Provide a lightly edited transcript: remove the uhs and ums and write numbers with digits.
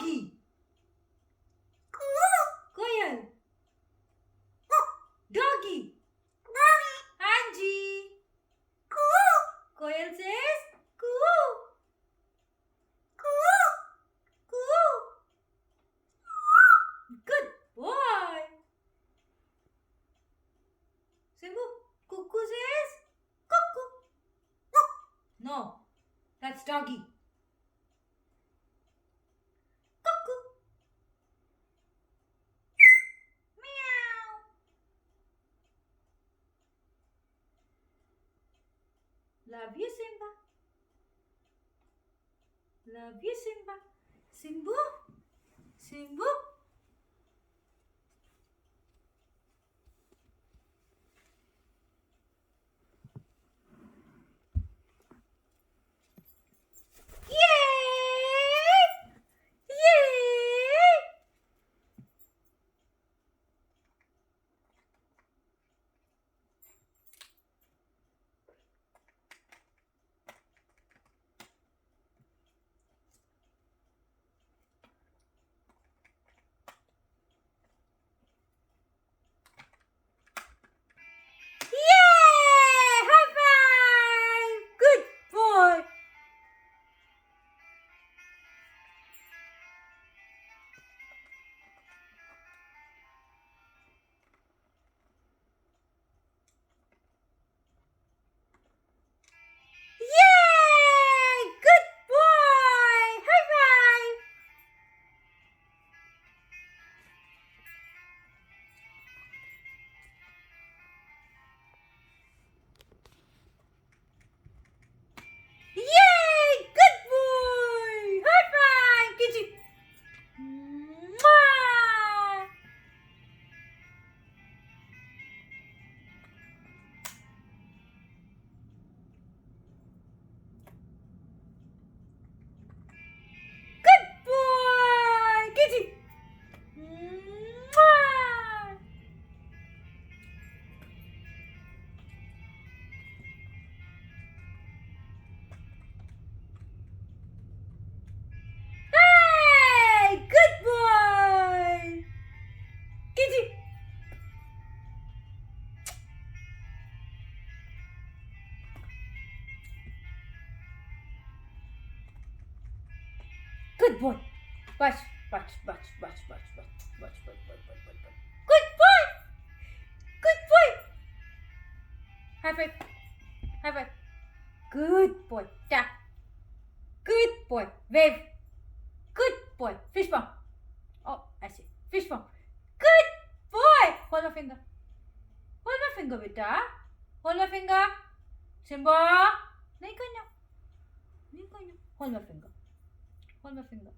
Doggy. Koyal. Doggy. Angie. Koyal says coo. Coo. Good boy. Simbu, cuckoo says cuckoo. No, that's doggy. Cuckoo. Meow. Love you, Simba. Love you, Simba. Simbu. Simbu. Yay! Yay! Yay! High five! Good boy. Yay! Good boy. High five. Yay! Good boy. High five. Kitty. Mwah! Good boy. Kitty. Mwah! Hey! Good boy. Kitty. Good boy. Watch, watch, watch, watch, watch, watch, watch, watch, watch, watch, watch, watch. Good boy. Good boy. High five. High five. Good boy. Tap. Good boy. Wave. Good boy. Fish bump. Oh, I see. Fish bump. Good boy. Hold my finger. Hold my finger, beta. Hold my finger. Simba. नहीं करना. नहीं करना. Hold my finger. Hold my finger.